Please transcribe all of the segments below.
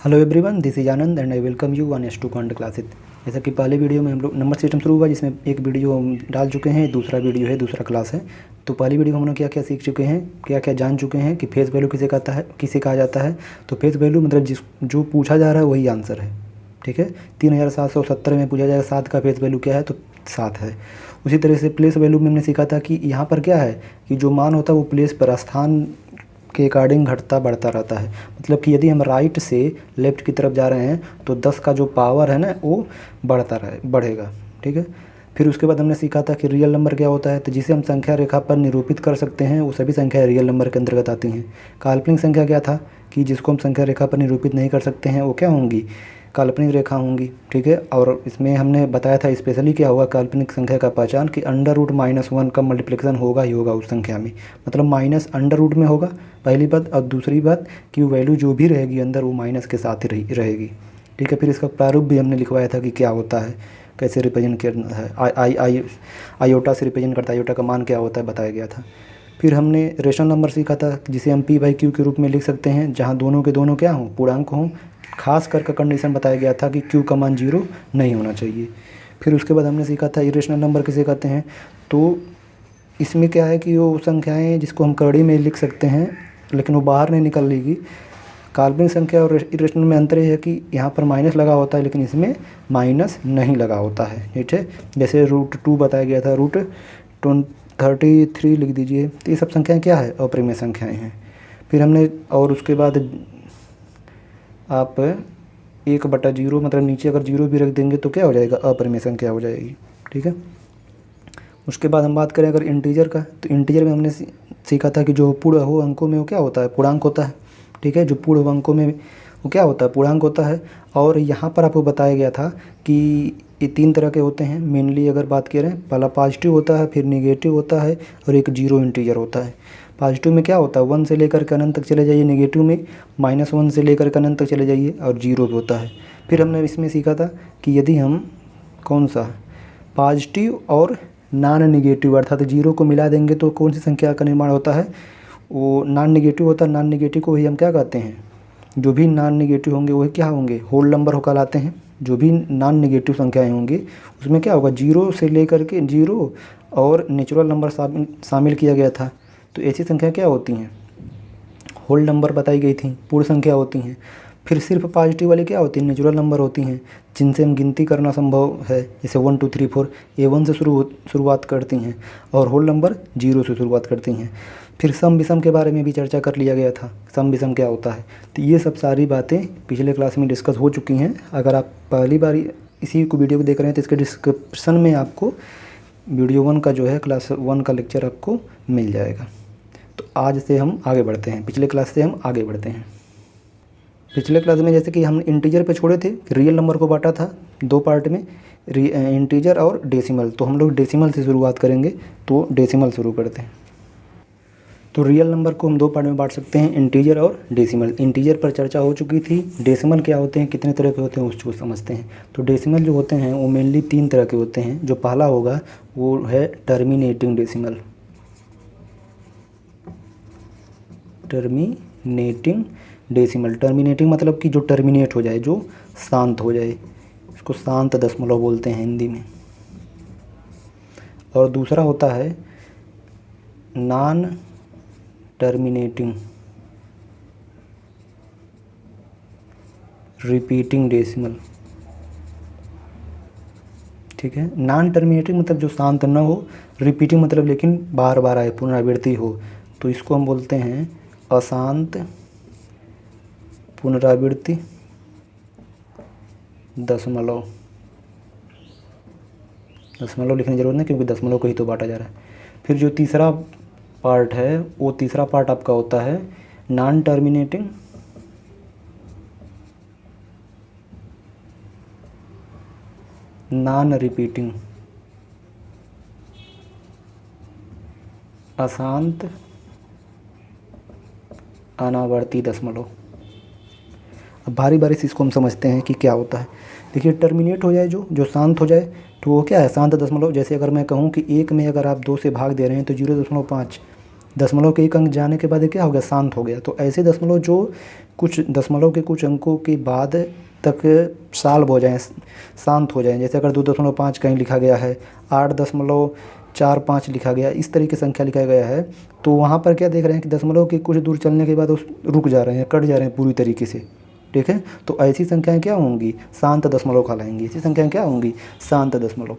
Hello everyone, this is Anand and I welcome you one S to कॉन्ट classes. जैसा कि पहले वीडियो में हम लोग नंबर सिस्टम शुरू हुआ, जिसमें एक वीडियो हम डाल चुके हैं, दूसरा वीडियो है, दूसरा क्लास है। तो पहली वीडियो में हम लोग क्या क्या सीख चुके हैं, क्या क्या जान चुके हैं कि फेस वैल्यू किसे कहता है, किसे कहा जाता है। तो फेस वैल्यू मतलब जो पूछा जा रहा है वही आंसर है, ठीक है। 3770 में पूछा जाएगा 7 का फेस वैल्यू क्या है, तो 7 है। उसी तरह से प्लेस वैल्यू में हमने सीखा था कि यहाँ पर क्या है कि जो मान होता है वो प्लेस पर, स्थान के अकॉर्डिंग घटता बढ़ता रहता है। मतलब कि यदि हम राइट से लेफ़्ट की तरफ जा रहे हैं तो 10 का जो पावर है ना वो बढ़ेगा, ठीक है। फिर उसके बाद हमने सीखा था कि रियल नंबर क्या होता है, तो जिसे हम संख्या रेखा पर निरूपित कर सकते हैं वो सभी संख्याएं रियल नंबर के अंतर्गत आती हैं। काल्पनिक संख्या क्या था कि जिसको हम संख्या रेखा पर निरूपित नहीं कर सकते हैं वो क्या होंगी, काल्पनिक रेखा होंगी, ठीक है। और इसमें हमने बताया था स्पेशली क्या होगा काल्पनिक संख्या का पहचान कि √-1 का मल्टीप्लिकेशन होगा ही होगा उस संख्या में, मतलब माइनस अंडर रूट में होगा पहली बात, और दूसरी बात कि वैल्यू जो भी रहेगी अंदर वो माइनस के साथ ही रहेगी, ठीक है। फिर इसका प्रारूप भी हमने लिखवाया था कि क्या होता है, कैसे रिप्रेजेंट करना है, आयोटा से रिप्रेजेंट करता है, आयोटा का मान क्या होता है बताया गया था। फिर हमने रेशनल नंबर सीखा था जिसे हम P/Q के रूप में लिख सकते हैं, जहाँ दोनों के दोनों क्या हों, पूर्णांक हों। खास करके कंडीशन बताया गया था कि Q का मान 0 नहीं होना चाहिए। फिर उसके बाद हमने सीखा था इरेशनल नंबर किसे कहते हैं। तो इसमें क्या है कि वो संख्याएं जिसको हम कड़ी में लिख सकते हैं लेकिन वो बाहर नहीं निकल लेगी। काल्पनिक संख्या और इरेशनल में अंतर है कि यहाँ पर माइनस लगा होता है लेकिन इसमें माइनस नहीं लगा होता है, ठीक है। जैसे √2 बताया गया था, √33 लिख दीजिए। तो ये सब संख्याएं क्या है, अपरिमेय संख्याएं हैं। फिर हमने और उसके बाद आप 1/0 मतलब नीचे अगर 0 भी रख देंगे तो क्या हो जाएगा, अपरिमेय संख्या हो जाएगी, ठीक है। उसके बाद हम बात करें अगर इंटीजर का, तो इंटीजर में हमने सीखा था कि जो पूर्ण हो अंकों में वो क्या होता है, पूर्णांक होता है, ठीक है। जो पूर्ण अंकों में वो क्या होता है, पूर्णांक होता है। और यहाँ पर आपको बताया गया था कि ये 3 तरह के होते हैं मेनली अगर बात करें। पहला पॉजिटिव होता है, फिर निगेटिव होता है, और एक जीरो इंटीजर होता है। पॉजिटिव में क्या होता है 1 से लेकर के अनंत तक चले जाइए, नेगेटिव में -1 से लेकर के अनंत तक चले जाइए, और जीरो भी होता है। फिर हमने इसमें सीखा था कि यदि हम कौन सा पॉजिटिव और नॉन निगेटिव अर्थात जीरो को मिला देंगे तो कौन सी संख्या का निर्माण होता है, वो नॉन निगेटिव होता है। नॉन निगेटिव को ही हम क्या कहते हैं, जो भी नॉन निगेटिव होंगे वही क्या होंगे, होल नंबर हो कहलाते हैं। जो भी नॉन निगेटिव संख्याएं होंगी उसमें क्या होगा, जीरो से लेकर के जीरो और नेचुरल नंबर शामिल किया गया था। तो ऐसी संख्या क्या होती हैं, होल नंबर बताई गई थी, पूर्ण संख्या होती हैं। फिर सिर्फ पॉजिटिव वाली क्या होती हैं, नेचुरल नंबर होती हैं जिनसे हम गिनती करना संभव है, जैसे 1 2 3 4 A1 से शुरुआत करती हैं, और होल नंबर 0 से शुरुआत करती हैं। फिर सम विषम के बारे में भी चर्चा कर लिया गया था, सम विषम क्या होता है। तो ये सब सारी बातें पिछले क्लास में डिस्कस हो चुकी हैं। अगर आप पहली बार इसी को वीडियो को देख रहे हैं तो इसके डिस्क्रिप्शन में आपको वीडियो 1 का जो है क्लास 1 का लेक्चर आपको मिल जाएगा। तो आज से हम आगे बढ़ते हैं, पिछले क्लास से हम आगे बढ़ते हैं। पिछले क्लास में जैसे कि हम इंटीजर पे छोड़े थे, रियल नंबर को बांटा था 2 पार्ट में, इंटीजर और डेसिमल। तो हम लोग डेसिमल से शुरुआत करेंगे, तो डेसिमल शुरू करते हैं। तो रियल नंबर को हम 2 पार्ट में बांट सकते हैं, इंटीजर और डेसिमल। इंटीजर पर चर्चा हो चुकी थी, डेसिमल क्या होते हैं, कितने तरह के होते हैं उसको समझते हैं। तो डेसिमल जो होते हैं वो मेनली 3 तरह के होते हैं। जो पहला होगा वो है terminating decimal. Terminating decimal, terminating मतलब कि जो टर्मिनेट हो जाए, जो शांत हो जाए, इसको शांत दशमलव बोलते हैं हिंदी में। और दूसरा होता है नॉन टर्मिनेटिंग रिपीटिंग डेसिमल, ठीक है। नॉन टर्मिनेटिंग मतलब जो शांत न हो, रिपीटिंग मतलब लेकिन बार बार आए, पुनरावृत्ति हो, तो इसको हम बोलते हैं अशांत पुनरावृत्ति दशमलव। दशमलव लिखने की जरूरत नहीं क्योंकि दशमलव को ही तो बांटा जा रहा है। फिर जो तीसरा पार्ट है वो तीसरा पार्ट आपका होता है नॉन टर्मिनेटिंग नॉन रिपीटिंग अशांत अनावर्ती दशमलव। अब बारी बारी से इसको हम समझते हैं कि क्या होता है। देखिए टर्मिनेट हो जाए, जो शांत हो जाए, तो वो क्या है, शांत दशमलव। जैसे अगर मैं कहूँ कि 1 में अगर आप 2 से भाग दे रहे हैं तो 0.5, दशमलव के एक अंक जाने के बाद ये क्या हो गया, शांत हो गया। तो ऐसे दशमलव जो कुछ दशमलव के कुछ अंकों के बाद तक सॉल्व हो जाएँ, शांत हो जाएँ, जैसे अगर 2.5 कहीं लिखा गया है, 8.45 लिखा गया, इस तरह की संख्या लिखा गया है, तो वहाँ पर क्या देख रहे हैं कि दशमलव के कुछ दूर चलने के बाद उस रुक जा रहे हैं, कट जा रहे हैं पूरी तरीके से, ठीक है। तो ऐसी संख्याएं क्या होंगी, शांत दशमलव कहलाएंगी। ऐसी संख्याएं क्या होंगी, शांत दशमलव।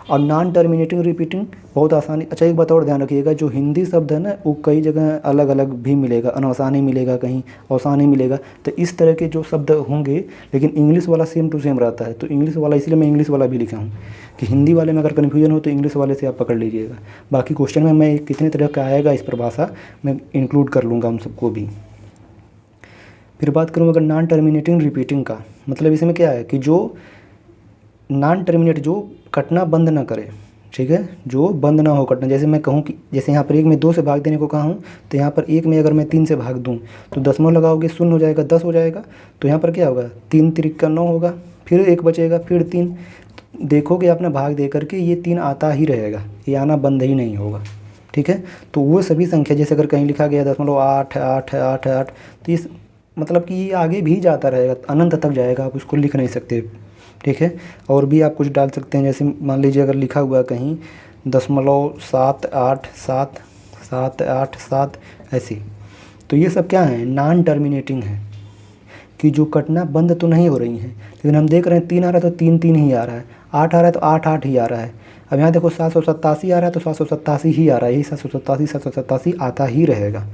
और नॉन टर्मिनेटिंग रिपीटिंग बहुत आसानी। अच्छा एक बात और ध्यान रखिएगा, जो हिंदी शब्द है ना वो कई जगह अलग अलग भी मिलेगा, अनवसानी मिलेगा, कहीं अवसानी मिलेगा, तो इस तरह के जो शब्द होंगे, लेकिन इंग्लिश वाला सेम टू सेम रहता है। तो इंग्लिश वाला इसलिए मैं इंग्लिश वाला भी लिखा हूँ कि हिंदी वाले में अगर कन्फ्यूजन हो तो इंग्लिश वाले से आप पकड़ लीजिएगा। बाकी क्वेश्चन में मैं कितने तरह का आएगा इस परिभाषा मैं इंक्लूड कर लूँगा उन सबको भी। फिर बात करूँ अगर नॉन टर्मिनेटिंग रिपीटिंग का, मतलब इसमें क्या है कि जो नॉन टर्मिनेट, जो कटना बंद ना करे, ठीक है, जो बंद ना हो कटना। जैसे मैं कहूँ कि जैसे यहाँ पर 1 में 2 से भाग देने को कहा हूँ, तो यहाँ पर 1 में अगर मैं 3 से भाग दूँ तो दशमलव लगाओगे, शून्य हो जाएगा, 10 हो जाएगा। तो यहाँ पर क्या होगा, 3 तिरिका 9 होगा, फिर 1 बचेगा, फिर 3। देखोगे आपने भाग दे करके ये 3 आता ही रहेगा, ये आना बंद ही नहीं होगा, ठीक है। तो वो सभी संख्या, जैसे अगर कहीं लिखा गया 8 8 8 8, तो इस मतलब कि ये आगे भी जाता रहेगा, अनंत तक जाएगा, आप उसको लिख नहीं सकते, ठीक है। और भी आप कुछ डाल सकते हैं, जैसे मान लीजिए अगर लिखा हुआ कहीं 0.78787 ऐसी, तो ये सब क्या है, नॉन टर्मिनेटिंग है, कि जो कटना बंद तो नहीं हो रही हैं, लेकिन हम देख रहे हैं 3 आ रहा है तो 3 3 ही आ रहा है, 8 आ रहा है तो 8 8 ही आ रहा है। अब यहाँ देखो 787 आ रहा है तो 787 ही आ रहा है, यही 787 आता ही रहेगा।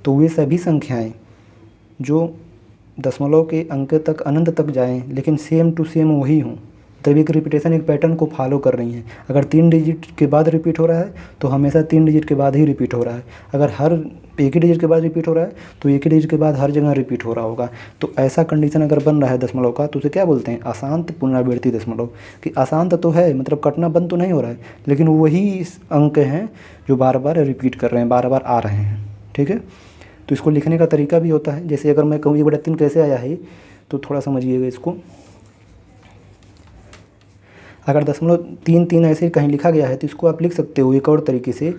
तो वे सभी संख्याएँ जो दशमलव के अंक तक अनंत तक जाएं, लेकिन सेम टू सेम वही हों, तब एक रिपीटेशन एक पैटर्न को फॉलो कर रही हैं। अगर 3 डिजिट के बाद रिपीट हो रहा है तो हमेशा 3 डिजिट के बाद ही रिपीट हो रहा है। अगर हर एक ही डिजिट के बाद रिपीट हो रहा है तो एक ही डिजिट के बाद हर जगह रिपीट हो रहा होगा। तो ऐसा कंडीशन अगर बन रहा है दशमलव का, तो उसे क्या बोलते हैं, अशांत पुनरावृत्ति दशमलव। कि अशांत तो है, मतलब कटना बंद तो नहीं हो रहा है, लेकिन वही अंक हैं जो बार बार रिपीट कर रहे हैं, बार बार आ रहे हैं, ठीक है। तो इसको लिखने का तरीका भी होता है। जैसे अगर मैं कहूँ 1/3 कैसे आया है, तो थोड़ा समझिएगा इसको। अगर 0.33 ऐसे कहीं लिखा गया है तो इसको आप लिख सकते हो एक और तरीके से,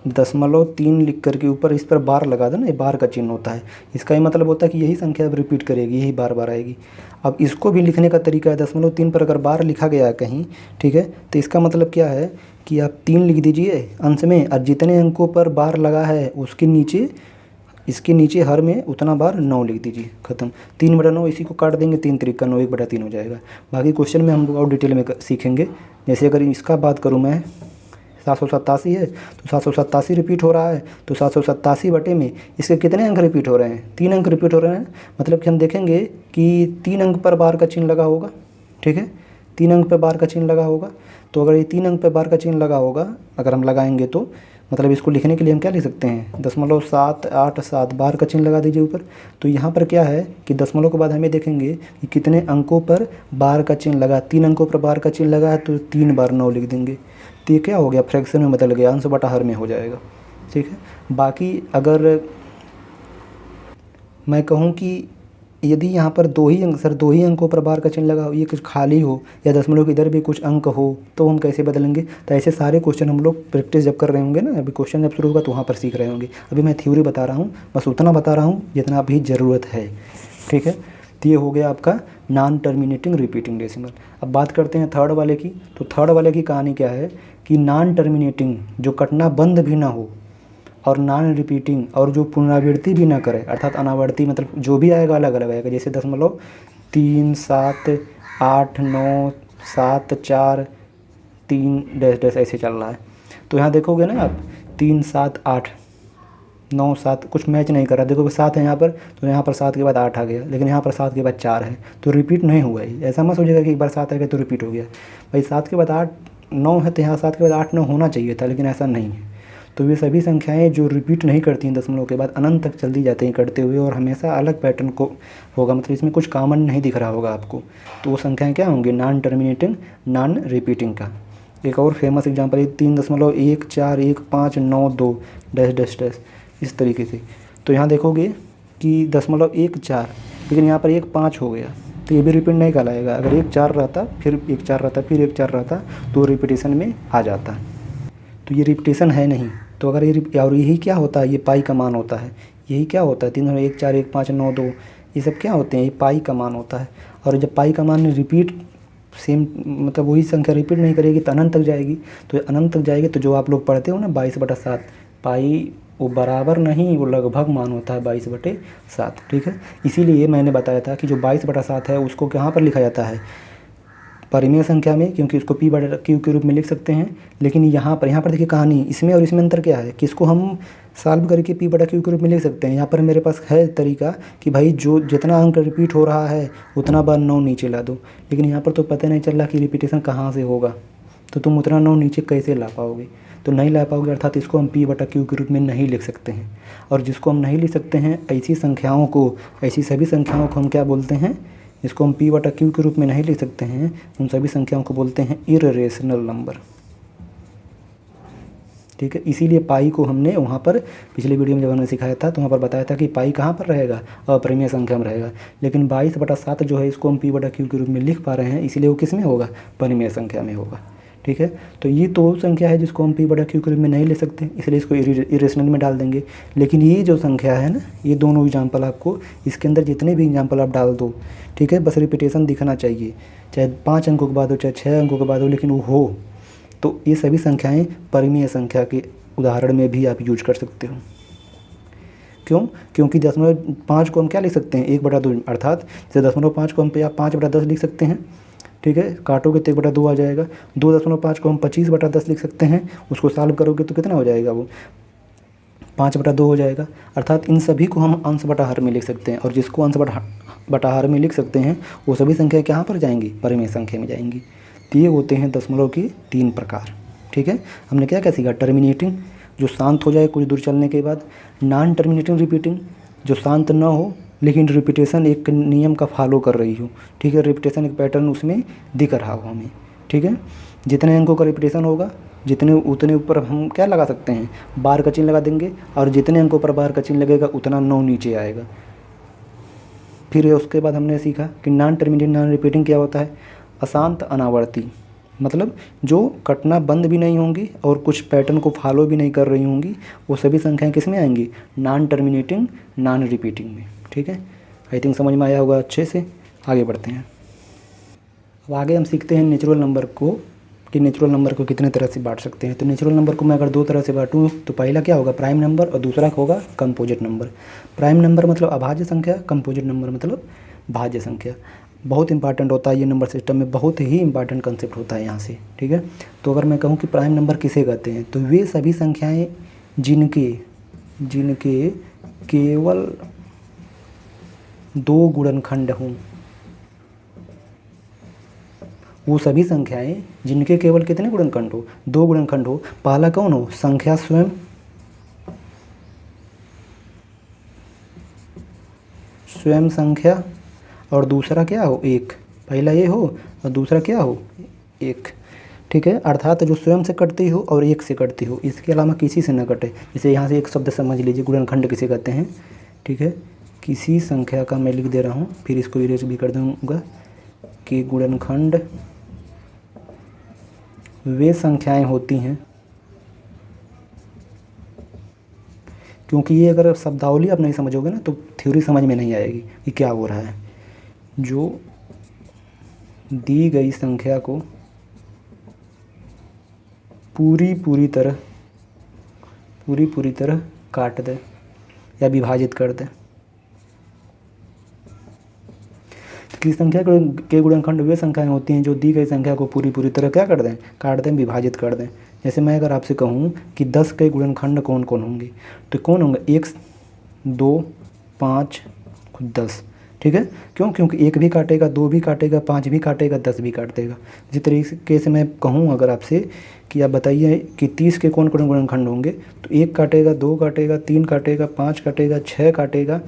0.3 लिख करके ऊपर इस पर बार लगा दो ना, ये बार का चिन्ह होता है। इसका ये मतलब होता है कि यही संख्या अब रिपीट करेगी, यही बार बार आएगी। अब इसको भी लिखने का तरीका है, 0.3 पर अगर बार लिखा गया है कहीं, ठीक है, तो इसका मतलब क्या है कि आप 3 लिख दीजिए अंश में, और जितने अंकों पर बार लगा है उसके नीचे, इसके नीचे हर में उतना बार 9 लिख दीजिए, ख़त्म। 3/9 इसी को काट देंगे, 3 तिरिका 9, 1/3 हो जाएगा। बाकी क्वेश्चन में हम और डिटेल में सीखेंगे। जैसे अगर इसका बात करूँ मैं, 787 है तो 787 रिपीट हो रहा है, तो 787 बटे में इसके कितने अंक रिपीट हो रहे हैं, 3 अंक रिपीट हो रहे हैं। मतलब कि हम देखेंगे कि 3 अंक पर बार का चिन्ह लगा होगा, ठीक है, 3 अंक पर बार का चिन्ह लगा होगा। तो अगर ये 3 अंक पर बार का चिन्ह लगा होगा, अगर हम लगाएंगे तो मतलब इसको लिखने के लिए हम क्या लिख सकते हैं, 0.787 बार का चिन्ह लगा दीजिए ऊपर। तो यहाँ पर क्या है कि दशमलव के बाद हमें देखेंगे कि कितने अंकों पर बार का चिन्ह लगा, 3 अंकों पर बार का चिन्ह लगा है तो 3 बार 9 लिख देंगे। तो ये क्या हो गया, फ्रैक्शन में बदल गया, अंश बटा हर में हो जाएगा, ठीक है। बाकी अगर मैं कहूँ कि यदि यहाँ पर 2 ही अंकों पर बार का चिन्ह लगा हो, ये कुछ खाली हो, या दशमलव के इधर भी कुछ अंक हो, तो हम कैसे बदलेंगे। तो ऐसे सारे क्वेश्चन हम लोग प्रैक्टिस जब कर रहे होंगे ना, अभी क्वेश्चन जब शुरू होगा तो वहाँ पर सीख रहे होंगे। अभी मैं थ्योरी बता रहा हूँ, बस उतना बता रहा हूँ जितना अभी ज़रूरत है, ठीक है। तो ये हो गया आपका नॉन टर्मिनेटिंग रिपीटिंग डेसिमल। अब बात करते हैं थर्ड वाले की। तो थर्ड वाले की कहानी क्या है कि नॉन टर्मिनेटिंग, जो कटना बंद भी ना हो, और नॉन रिपीटिंग, और जो पुनरावृत्ति भी ना करे, अर्थात अनावर्ती, मतलब जो भी आएगा अलग अलग आएगा। जैसे 0.3 7 8 9 7 4 3 डैश ऐसे चल रहा है। तो यहाँ देखोगे ना आप, 3 7 8 9 7 कुछ मैच नहीं कर रहा, देखोगे 7 है यहाँ पर, तो यहाँ पर 7 के बाद 8 आ गया, लेकिन यहाँ पर 7 के बाद 4 है, तो रिपीट नहीं हुआ ही। ऐसा मत सोचिएगा कि एक बार 7 आ गया तो रिपीट हो गया। भाई 7 के बाद 8 9 है, तो यहाँ 7 के बाद 8 9 होना चाहिए था, लेकिन ऐसा नहीं है। तो ये सभी संख्याएं जो रिपीट नहीं करती हैं दशमलव के बाद, अनंत तक चलती जाती हैं करते हुए, और हमेशा अलग पैटर्न को होगा, मतलब इसमें कुछ कॉमन नहीं दिख रहा होगा आपको। तो वो संख्याएं क्या होंगी, नॉन टर्मिनेटिंग नॉन रिपीटिंग का। एक और फेमस एग्जांपल है 3.14159 डैश डैश डैश, इस तरीके से। तो यहाँ देखोगे कि 0.14, लेकिन यहाँ पर 1.5 हो गया, तो ये भी रिपीट नहीं कहलाएगा। अगर 1.4 रहता, फिर 1.4 रहता, फिर 1.4 रहता, तो रिपीटेशन में आ जाता। तो ये रिपीटेशन है नहीं, तो अगर ये और यही क्या होता है, ये पाई का मान होता है, यही क्या होता है 3 1 4 1 5 9 2, ये सब क्या होते हैं, ये पाई का मान होता है। और जब पाई का मान रिपीट सेम मतलब वही संख्या रिपीट नहीं करेगी तो अनंत तक जाएगी। तो अनंत तक जाएगी तो जो आप लोग पढ़ते हो ना 22/7, पाई वो बराबर नहीं, वो लगभग मान होता है 22/7, ठीक है। इसीलिए मैंने बताया था कि जो 22/7 है उसको कहाँ पर लिखा जाता है, परिमेय संख्या में, क्योंकि उसको p/q के रूप में लिख सकते हैं। लेकिन यहाँ पर देखिए कहानी, इसमें और इसमें अंतर क्या है कि इसको हम सॉल्व करके p/q के रूप में लिख सकते हैं। यहाँ पर मेरे पास है तरीका कि भाई जो जितना अंक रिपीट हो रहा है उतना बार 9 नीचे ला दो, लेकिन यहाँ पर तो पता नहीं चल रहा कि रिपीटेशन कहाँ से होगा, तो तुम उतना 9 नीचे कैसे ला पाओगे, तो नहीं ला पाओगे, अर्थात इसको हम p/q के रूप में नहीं लिख सकते हैं। और जिसको हम नहीं लिख सकते हैं, ऐसी संख्याओं को, ऐसी सभी संख्याओं को हम क्या बोलते हैं, जिसको हम p/q के रूप में नहीं लिख सकते हैं, उन सभी संख्याओं को बोलते हैं इररेशनल नंबर, ठीक है। इसीलिए पाई को हमने वहाँ पर पिछले वीडियो में जब हमने सिखाया था तो वहाँ पर बताया था कि पाई कहाँ पर रहेगा, अपरिमेय संख्या में रहेगा। लेकिन 22/7 जो है इसको हम p/q के रूप में लिख पा रहे हैं, इसलिए वो किस में होगा, परिमेय संख्या में होगा, ठीक है। तो ये तो संख्या है जिसको हम p/q के रूप में नहीं ले सकते, इसलिए इसको इरेशनल में डाल देंगे। लेकिन ये जो संख्या है ना, ये दोनों एग्जाम्पल आपको, इसके अंदर जितने भी एग्जाम्पल आप डाल दो, ठीक है, बस रिपीटेशन दिखना चाहिए, चाहे 5 अंकों के बाद हो चाहे 6 अंकों के बाद हो, लेकिन वो हो। तो ये सभी संख्याएं परिमेय संख्या के उदाहरण में भी आप यूज कर सकते हो। क्यों? क्योंकि 0.5 को हम क्या लिख सकते हैं, 1/2, अर्थात जैसे 0.5 को हम आप 5/10 लिख सकते हैं, ठीक है, काटोगे तो 1/2 आ जाएगा। 2.5 को हम 25/10 लिख सकते हैं, उसको सॉल्व करोगे तो कितना हो जाएगा, वो 5/2 हो जाएगा। अर्थात इन सभी को हम अंश बटा हर में लिख सकते हैं, और जिसको अंश बटा हर में लिख सकते हैं वो सभी संख्या कहाँ पर जाएंगी, परिमेय संख्या में जाएंगी। तो ये होते हैं दशमलव के 3 प्रकार, ठीक है। हमने क्या क्या सीखा, टर्मिनेटिंग जो शांत हो जाए कुछ दूर चलने के बाद, नॉन टर्मिनेटिंग रिपीटिंग जो शांत न हो लेकिन रिपीटेशन एक नियम का फॉलो कर रही हो, ठीक है, रिपीटेशन एक पैटर्न उसमें दिख रहा हो हमें, ठीक है। जितने अंकों का रिपीटेशन होगा उतने ऊपर हम क्या लगा सकते हैं, बार का चिन्ह लगा देंगे, और जितने अंकों पर बार का चिन्ह लगेगा उतना 9 नीचे आएगा। फिर उसके बाद हमने सीखा कि नॉन टर्मिनेटिंग नॉन रिपीटिंग क्या होता है, अशांत अनावर्ती, मतलब जो कटना बंद भी नहीं होंगी और कुछ पैटर्न को फॉलो भी नहीं कर रही होंगी, वो सभी संख्याएं किस में आएंगी, नॉन टर्मिनेटिंग नॉन रिपीटिंग में, ठीक है। आई थिंक समझ में आया होगा अच्छे से। आगे बढ़ते हैं। अब आगे हम सीखते हैं नेचुरल नंबर को, कि नेचुरल नंबर को कितने तरह से बांट सकते हैं। तो नेचुरल नंबर को मैं अगर 2 तरह से बांटूँ तो पहला क्या होगा, प्राइम नंबर, और दूसरा होगा कंपोजिट नंबर। प्राइम नंबर मतलब अभाज्य संख्या, कंपोजिट नंबर मतलब भाज्य संख्या। बहुत इंपॉर्टेंट होता है ये नंबर सिस्टम में, बहुत ही इंपॉर्टेंट कंसेप्ट होता है यहाँ से, ठीक है। तो अगर मैं कहूँ कि प्राइम नंबर किसे कहते हैं, तो वे सभी संख्याएं जिनके केवल 2 गुणनखंड हों, वो सभी संख्याएं जिनके केवल कितने गुणनखंड हो, 2 गुणनखंड हो। पहला कौन हो, संख्या स्वयं संख्या, और दूसरा क्या हो, एक। पहला ये हो और दूसरा क्या हो, एक, ठीक है। अर्थात जो स्वयं से कटती हो और एक से कटती हो, इसके अलावा किसी से न कटे। जैसे यहाँ से एक शब्द समझ लीजिए, गुणनखंड किसे कहते हैं, ठीक है। किसी संख्या का मैं लिख दे रहा हूँ, फिर इसको इरेज भी कर दूँगा, कि गुणनखंड वे संख्याएं होती हैं, क्योंकि ये अगर शब्दावली आप नहीं समझोगे ना तो थ्योरी समझ में नहीं आएगी कि क्या हो रहा है। जो दी गई संख्या को पूरी तरह काट दे या विभाजित कर दे। किसी संख्या के गुणनखंड वे संख्याएं होती हैं जो दी गई संख्या को पूरी तरह क्या कर दें, काट दें, विभाजित कर दें। जैसे मैं अगर आपसे कहूँ कि 10 के गुणनखंड कौन कौन होंगे, तो कौन होंगे, 1 2 5 10, ठीक है। क्यों? क्योंकि 1 भी काटेगा, 2 भी काटेगा, 5 भी काटेगा, 10 भी काट देगा। इसी तरीके से मैं कहूँ अगर आपसे कि आप बताइए कि 30 के कौन कौन गुणनखंड होंगे, तो 1 काटेगा, 2 काटेगा, 3 काटेगा, 5 काटेगा, 6 काटेगा,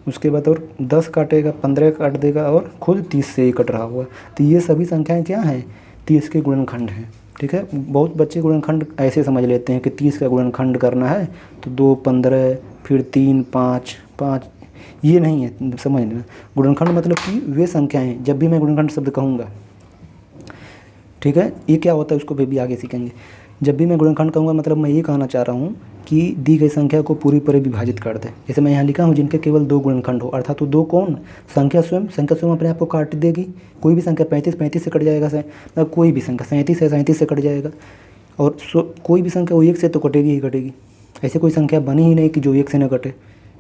उसके बाद और 10 काटेगा, 15 काट देगा, और खुद 30 से ही कट रहा हुआ। तो ये सभी संख्याएं क्या हैं, 30 के गुणनखंड हैं, ठीक है। बहुत बच्चे गुणनखंड ऐसे समझ लेते हैं कि 30 का गुणनखंड करना है तो 2 15 फिर 3 5 5, ये नहीं है समझना। गुणनखंड मतलब कि वे संख्याएं, जब भी मैं गुणनखंड शब्द कहूँगा, ठीक है, ये क्या होता है उसको भी आगे सीखेंगे। जब भी मैं गुणनखंड कहूँगा मतलब मैं ये कहना चाह रहा हूँ कि दी गई संख्या को पूरी पूरी विभाजित कर दे। जैसे मैं यहाँ लिखा हूँ जिनके केवल 2 गुणनखंड हो, अर्थात तो 2 कौन, संख्या स्वयं अपने आप को काट देगी। कोई भी संख्या 35 से कट जाएगा, मतलब कोई भी संख्या 37 से कट जाएगा। और कोई भी संख्या वो 1 से तो कटेगी ही कटेगी। ऐसे कोई संख्या बनी ही नहीं कि जो 1 से न कटे,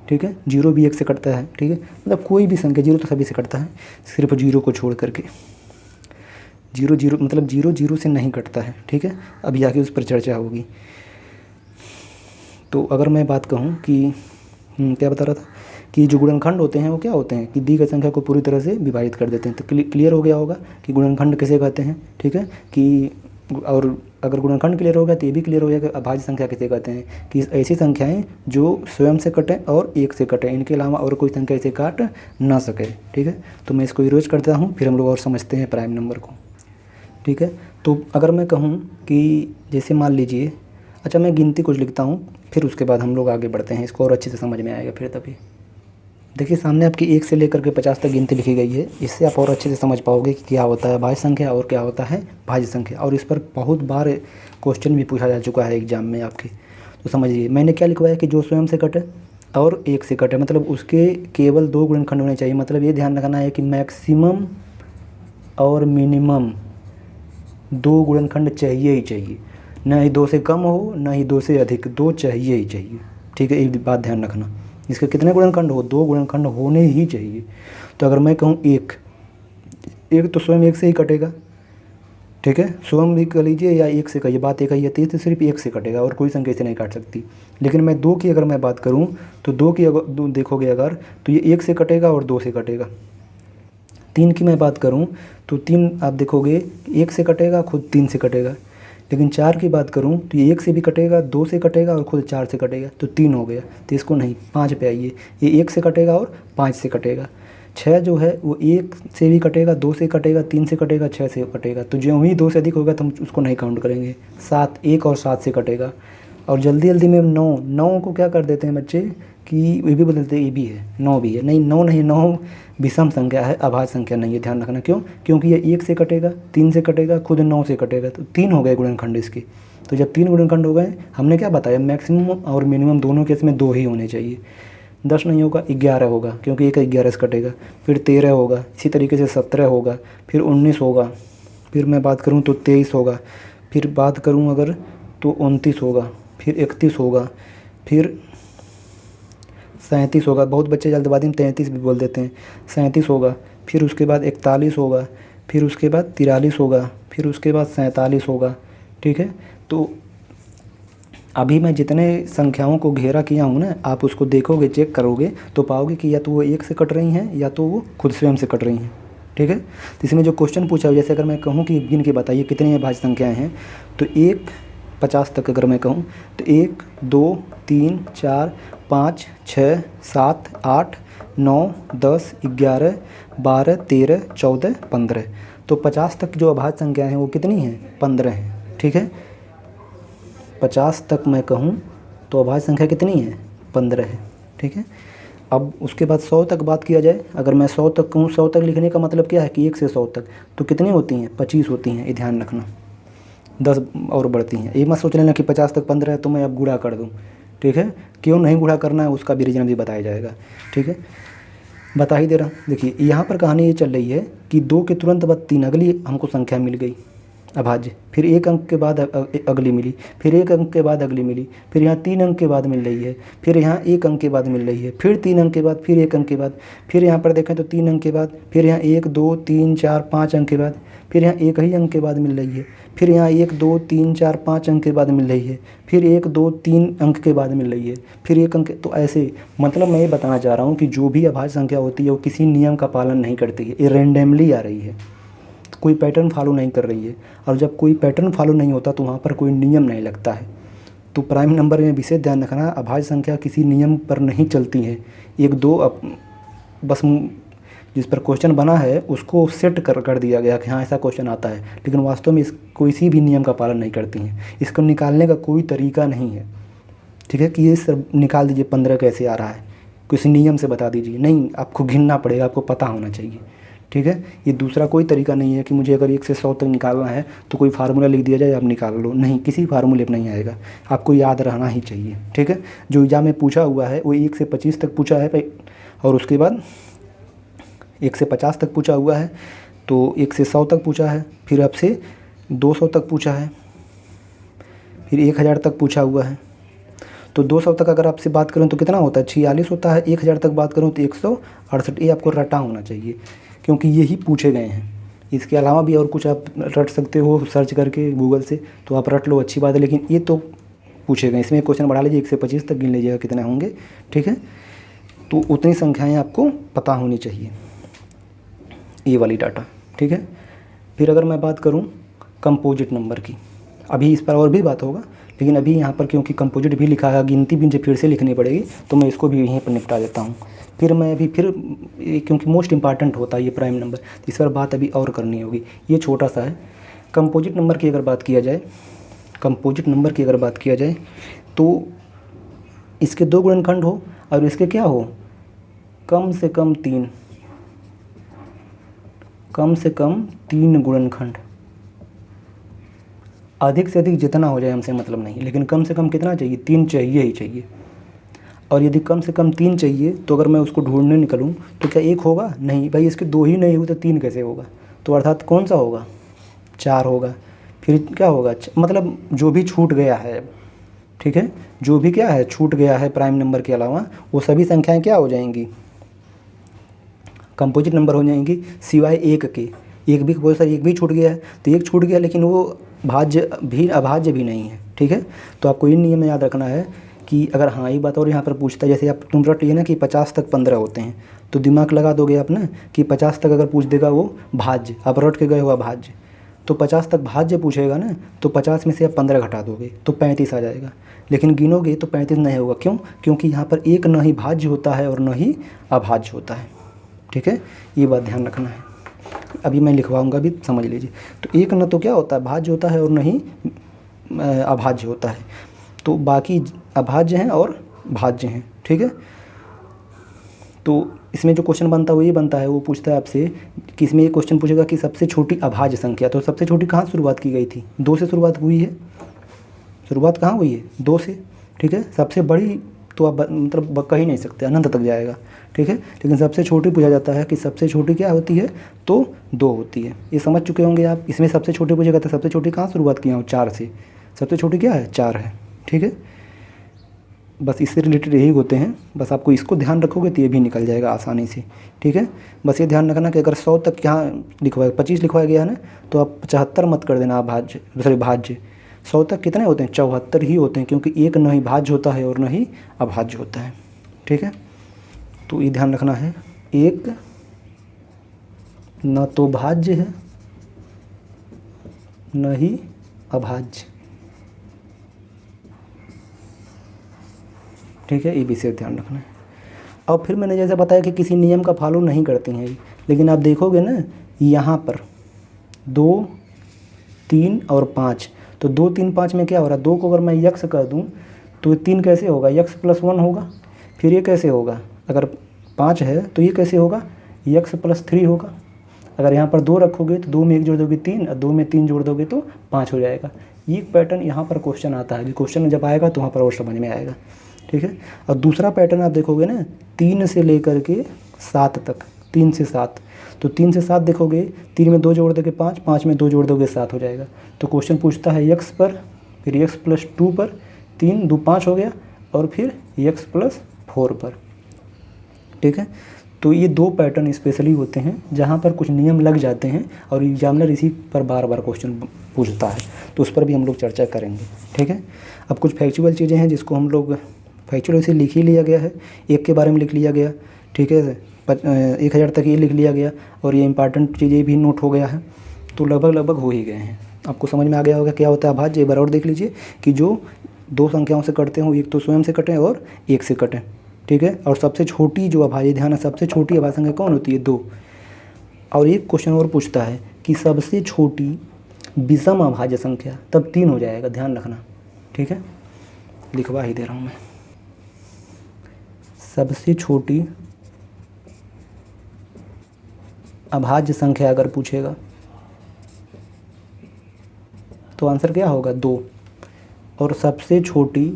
ठीक है। 0 भी 1 से कटता है, ठीक है। मतलब कोई भी संख्या, 0 तो सभी से कटता है, सिर्फ 0 को छोड़ करके। 0 मतलब 0 से नहीं कटता है, ठीक है। अभी आगे उस पर चर्चा होगी। तो अगर मैं बात कहूँ कि क्या बता रहा था कि जो गुणनखंड होते हैं वो क्या होते हैं कि दी गई संख्या को पूरी तरह से विभाजित कर देते हैं। तो क्लियर हो गया होगा कि गुणनखंड किसे कहते हैं, ठीक है। कि और अगर गुणनखंड क्लियर हो गया तो ये भी क्लियर हो जाएगा अभाज्य संख्या किसे कहते हैं कि ऐसी संख्याएं जो स्वयं से कटें और 1 से कटें, इनके अलावा और कोई संख्या इसे काट ना सके, ठीक है। तो मैं इसको इरेज करता हूँ, फिर हम लोग और समझते हैं प्राइम नंबर को, ठीक है। तो अगर मैं कहूँ कि जैसे मान लीजिए, अच्छा मैं गिनती कुछ लिखता हूँ, फिर उसके बाद हम लोग आगे बढ़ते हैं, इसको और अच्छे से समझ में आएगा फिर तभी। देखिए सामने आपकी 1 से लेकर के 50 तक गिनती लिखी गई है। इससे आप और अच्छे से समझ पाओगे कि क्या होता है भाज्य संख्या और क्या होता है भाज्य संख्या। और इस पर बहुत बार क्वेश्चन भी पूछा जा चुका है एग्जाम में आपके। तो समझिए मैंने क्या लिखवाया कि जो स्वयं से कटे और 1 से कटे, मतलब उसके केवल 2 गुणनखंड होने चाहिए। मतलब ये ध्यान रखना है कि मैक्सिमम और मिनिमम 2 गुणनखंड चाहिए ही चाहिए, न ही 2 से कम हो न ही 2 से अधिक, 2 चाहिए ही चाहिए, ठीक है। एक बात ध्यान रखना, इसके कितने गुणनखंड हो, 2 गुणनखंड होने ही चाहिए। तो अगर मैं कहूँ 1 तो स्वयं 1 से ही कटेगा, ठीक है। स्वयं भी कर लीजिए या 1 से कहिए, बात एक ही है। तो सिर्फ 1 से कटेगा और कोई संख्या से नहीं काट सकती। लेकिन मैं 2 की अगर मैं बात करूँ तो 2 की अगर देखोगे अगर तो ये 1 से कटेगा और 2 से कटेगा। 3 की मैं बात करूँ तो 3 आप देखोगे 1 से कटेगा, खुद 3 से कटेगा। लेकिन 4 की बात करूँ तो ये 1 से भी कटेगा, 2 से कटेगा और खुद 4 से कटेगा, तो 3 हो गया। तो इसको नहीं, 5 पे आइए, ये 1 से कटेगा और 5 से कटेगा। 6 जो है वो 1 से भी कटेगा, 2 से कटेगा, 3 से कटेगा, 6 से कटेगा। तो जो ही 2 से अधिक होगा तो हम उसको नहीं काउंट करेंगे। 7 1 और 7 से कटेगा। और जल्दी जल्दी में 9 को क्या कर देते हैं बच्चे कि ये भी बदलते हैं, ये भी है 9 भी है, नहीं 9 नहीं, 9 विषम संख्या है, अभाज्य संख्या नहीं है। ध्यान रखना क्यों, क्योंकि ये 1 से कटेगा, 3 से कटेगा, खुद 9 से कटेगा, तो 3 हो गए गुणनखंड इसके। तो जब 3 गुणनखंड हो गए, हमने क्या बताया मैक्सिमम और मिनिमम दोनों केस में 2 ही होने चाहिए। 10 नहीं होगा, 11 होगा, क्योंकि एक 11 से कटेगा, फिर 13 होगा, इसी तरीके से 17 होगा, फिर 19 होगा, फिर मैं बात करूँ तो 23 होगा, फिर बात करूँ अगर तो 29 होगा, फिर 31 होगा, फिर 37 होगा। बहुत बच्चे जल्दबाजी में 33 भी बोल देते हैं। 37 होगा, फिर उसके बाद 41 होगा, फिर उसके बाद 43 होगा, फिर उसके बाद 47 होगा, ठीक है। तो अभी मैं जितने संख्याओं को घेरा किया हूँ ना, आप उसको देखोगे, चेक करोगे तो पाओगे कि या तो वो 1 से कट रही हैं या तो वो खुद स्वयं से कट रही हैं, ठीक है। तो इसमें जो क्वेश्चन पूछा है, जैसे अगर मैं कहूँ कि गिन के बताइए कितनी अभाज्य संख्याएँ हैं, तो 1 50 तक अगर मैं कहूँ तो 1 2 3 4 5 6 7 8 9 10 11 12 13 14 15। तो 50 तक जो अभाज्य संख्याएँ हैं वो कितनी हैं, 15 हैं, ठीक है। 50 तक मैं कहूँ तो अभाज्य संख्या कितनी है, 15 है, ठीक है। अब उसके बाद 100 तक बात किया जाए, अगर मैं 100 तक कहूँ, 100 तक लिखने का मतलब क्या है कि 1 से 100 तक तो कितनी होती हैं, 25 होती हैं। ये ध्यान रखना, 10 और बढ़ती हैं। ये मत सोच लेना कि 50 तक 15 है तो मैं अब गुणा कर दूँ, ठीक है। क्यों नहीं गुणा करना है उसका भी रीजन भी बताया जाएगा, ठीक है। बता ही दे रहा हूँ। देखिए यहाँ पर कहानी ये चल रही है कि 2 के तुरंत बाद 3 अगली हमको संख्या मिल गई अभाज्य, फिर 1 अंक के बाद अगली मिली, फिर 1 अंक के बाद अगली मिली, फिर यहाँ 3 अंक के बाद मिल रही है, फिर यहाँ 1 अंक के बाद मिल रही है, फिर 3 अंक के बाद, फिर 1 अंक के बाद, फिर यहाँ पर देखें तो 3 अंक के बाद, फिर यहाँ 1 2 3 4 5 अंक के बाद, फिर यहाँ 1 ही अंक के बाद मिल रही है, फिर यहाँ 1 2 3 4 5 अंक के बाद मिल रही है, फिर 1 2 3 अंक के बाद मिल रही है, फिर 1 अंक। तो ऐसे मतलब मैं ये बताना चाह रहा हूँ कि जो भी अभाज्य संख्या होती है वो किसी नियम का पालन नहीं करती है, ये रैंडमली आ रही है, कोई पैटर्न फॉलो नहीं कर रही है। और जब कोई पैटर्न फॉलो नहीं होता तो वहाँ पर कोई नियम नहीं लगता है। तो प्राइम नंबर में विशेष ध्यान रखना, अभाज्य संख्या किसी नियम पर नहीं चलती है। 1 2 बस जिस पर क्वेश्चन बना है उसको सेट कर दिया गया कि हाँ ऐसा क्वेश्चन आता है, लेकिन वास्तव में किसी भी नियम का पालन नहीं करती हैं। इसको निकालने का कोई तरीका नहीं है, ठीक है, कि ये सर निकाल दीजिए 15 कैसे आ रहा है, किसी नियम से बता दीजिए, नहीं, आपको गिनना पड़ेगा, आपको पता होना चाहिए, ठीक है। ये दूसरा कोई तरीका नहीं है कि मुझे अगर 1 से 100 तक निकालना है तो कोई फार्मूला लिख दिया जाए आप निकाल लो, नहीं, किसी फार्मूले पर नहीं आएगा, आपको याद रहना ही चाहिए। ठीक है। जो एग्जाम में पूछा हुआ है वो 1 से 25 तक पूछा है और उसके बाद 1 से 50 तक पूछा हुआ है, तो 1 से 100 तक पूछा है, फिर आपसे 200 तक पूछा है, फिर 1000 तक पूछा हुआ है। तो 200 तक अगर आपसे बात करूँ तो कितना होता है, 46 होता है। 1000 तक बात करूँ तो 168। ये आपको रटा होना चाहिए क्योंकि यही पूछे गए हैं। इसके अलावा भी और कुछ आप रट सकते हो सर्च करके गूगल से, तो आप रट लो, अच्छी बात है, लेकिन ये तो पूछे गए। इसमें क्वेश्चन बढ़ा लीजिए, 1 से 25 तक गिन लीजिएगा कितने होंगे। ठीक है। तो उतनी संख्याएँ आपको पता होनी चाहिए, ये वाली डाटा। ठीक है। फिर अगर मैं बात करूँ कंपोजिट नंबर की, अभी इस पर और भी बात होगा, लेकिन अभी यहाँ पर क्योंकि कंपोजिट भी लिखा है, गिनती भी मुझे फिर से लिखनी पड़ेगी, तो मैं इसको भी यहीं पर निपटा देता हूँ। फिर क्योंकि मोस्ट इंपॉर्टेंट होता है ये प्राइम नंबर, इस पर बात अभी और करनी होगी। ये छोटा सा है। कंपोजिट नंबर की अगर बात किया जाए, कंपोजिट नंबर की अगर बात किया जाए तो इसके 2 गुणनखंड हो और इसके क्या हो, कम से कम 3 गुणनखंड। अधिक से अधिक जितना हो जाए हमसे मतलब नहीं, लेकिन कम से कम कितना चाहिए, 3 चाहिए ही चाहिए। और यदि कम से कम 3 चाहिए तो अगर मैं उसको ढूंढने निकलूँ तो क्या 1 होगा, नहीं भाई, इसके 2 ही नहीं हुए तो 3 कैसे होगा, तो अर्थात कौन सा होगा, 4 होगा। फिर क्या होगा, मतलब जो भी छूट गया है, ठीक है, जो भी क्या है छूट गया है प्राइम नंबर के अलावा, वो सभी संख्याएँ क्या हो जाएंगी, कंपोजिट नंबर हो जाएंगी, सिवाय 1 के। एक भी बहुत सारी, एक भी छूट गया है तो 1 छूट गया, लेकिन वो भाज्य भी अभाज्य भी नहीं है। ठीक है। तो आपको ये नियम याद रखना है कि अगर हाँ ये बात और यहाँ पर पूछता है, जैसे आप तुम रट लिए ना कि 50 तक 15 होते हैं, तो दिमाग लगा दोगे आप ना कि 50 तक अगर पूछ देगा वो भाज्य, आप रट के गए हो अभाज्य, तो 50 तक भाज्य पूछेगा ना, तो 50 में से आप 15 घटा दोगे तो 35 आ जाएगा, लेकिन गिनोगे तो 35 नहीं होगा। क्यों, क्योंकि यहाँ पर एक न ही भाज्य होता है और न ही अभाज्य होता है। ठीक है, ये बात ध्यान रखना है। अभी मैं लिखवाऊंगा, भी समझ लीजिए। तो एक न तो क्या होता है, भाज्य होता है, और न ही अभाज्य होता है। तो बाकी अभाज्य हैं और भाज्य हैं। ठीक है। तो इसमें जो क्वेश्चन बनता है वो ये बनता है, वो पूछता है आपसे कि इसमें ये क्वेश्चन पूछेगा कि सबसे छोटी अभाज्य संख्या, तो सबसे छोटी कहाँ शुरुआत की गई थी, 2 से शुरुआत हुई है। शुरुआत कहाँ हुई है, 2 से। ठीक है। सबसे बड़ी तो आप मतलब कह ही नहीं सकते, अनंत तक जाएगा। ठीक है। लेकिन सबसे छोटी पूछा जाता है कि सबसे छोटी क्या होती है, तो 2 होती है। ये समझ चुके होंगे आप। इसमें सबसे छोटी पूछेगा तो सबसे छोटी कहाँ शुरुआत किया हूँ, 4 से। सबसे छोटी क्या है, 4 है। ठीक है। बस इससे रिलेटेड यही होते हैं, बस आपको इसको ध्यान रखोगे तो ये भी निकल जाएगा आसानी से। ठीक है। बस ये ध्यान रखना कि अगर 100 तक यहाँ लिखवाया, 25 लिखवाया गया है ना, तो आप 75 मत कर देना अभाज्य, दूसरे भाज्य। 100 तक कितने होते हैं, 74 ही होते हैं, क्योंकि एक न ही भाज्य होता है और न ही अभाज्य होता है। ठीक है। तो ये ध्यान रखना है, एक न तो भाज्य है न ही अभाज्य। ठीक है, ये विशेष ध्यान रखना है। और फिर मैंने जैसे बताया कि किसी नियम का फॉलो नहीं करती हैं, लेकिन आप देखोगे ना यहाँ पर 2, 3 और 5, तो 2, 3, 5 में क्या हो रहा है, 2 को अगर मैं यक्स कर दूँ तो 3 कैसे होगा, यक्स प्लस 1 होगा। फिर ये कैसे होगा, अगर 5 है तो ये कैसे होगा, यक्स प्लस 3 होगा। अगर यहाँ पर 2 रखोगे तो 2 में 1 जोड़ दोगे 3, और 2 में 3 जोड़ दोगे तो 5 हो जाएगा। ये पैटर्न यहाँ पर क्वेश्चन आता है, जो क्वेश्चन जब आएगा तो वहाँ पर और समझ में आएगा। ठीक है। और दूसरा पैटर्न आप देखोगे ना, 3 से लेकर के 7 तक, 3 से 7, तो 3 से 7 देखोगे, 3 में 2 जोड़ दोगे 5, 5 में 2 जोड़ दोगे 7 हो जाएगा। तो क्वेश्चन पूछता है यक्स पर, फिर यक्स प्लस 2 पर, 3 2 5 हो गया, और फिर यक्स प्लस 4 पर। ठीक है। तो ये 2 पैटर्न स्पेशली होते हैं जहाँ पर कुछ नियम लग जाते हैं और एग्जामिनर इसी पर बार बार क्वेश्चन पूछता है, तो उस पर भी हम लोग चर्चा करेंगे। ठीक है। अब कुछ फैक्चुअल चीज़ें हैं जिसको हम लोग फैक्चुअल इसे लिख ही लिया गया है, एक के बारे में लिख लिया गया। ठीक है। 1000 तक ये लिख लिया गया, और ये इंपॉर्टेंट चीज़ें भी नोट हो गया है, तो लगभग हो ही गए हैं। आपको समझ में आ गया होगा क्या होता है अभाज्य। एक बार और देख लीजिए कि जो 2 संख्याओं से कटते हों, एक तो स्वयं से कटें और 1 से कटें। ठीक है। और सबसे छोटी जो अभाज्य, ध्यान है, सबसे छोटी अभाज्य संख्या कौन होती है, 2। और एक क्वेश्चन और पूछता है कि सबसे छोटी विषम अभाज्य संख्या, तब 3 हो जाएगा, ध्यान रखना। ठीक है, लिखवा ही दे रहा हूँ मैं। सबसे छोटी अभाज्य संख्या अगर पूछेगा तो आंसर क्या होगा 2। और सबसे छोटी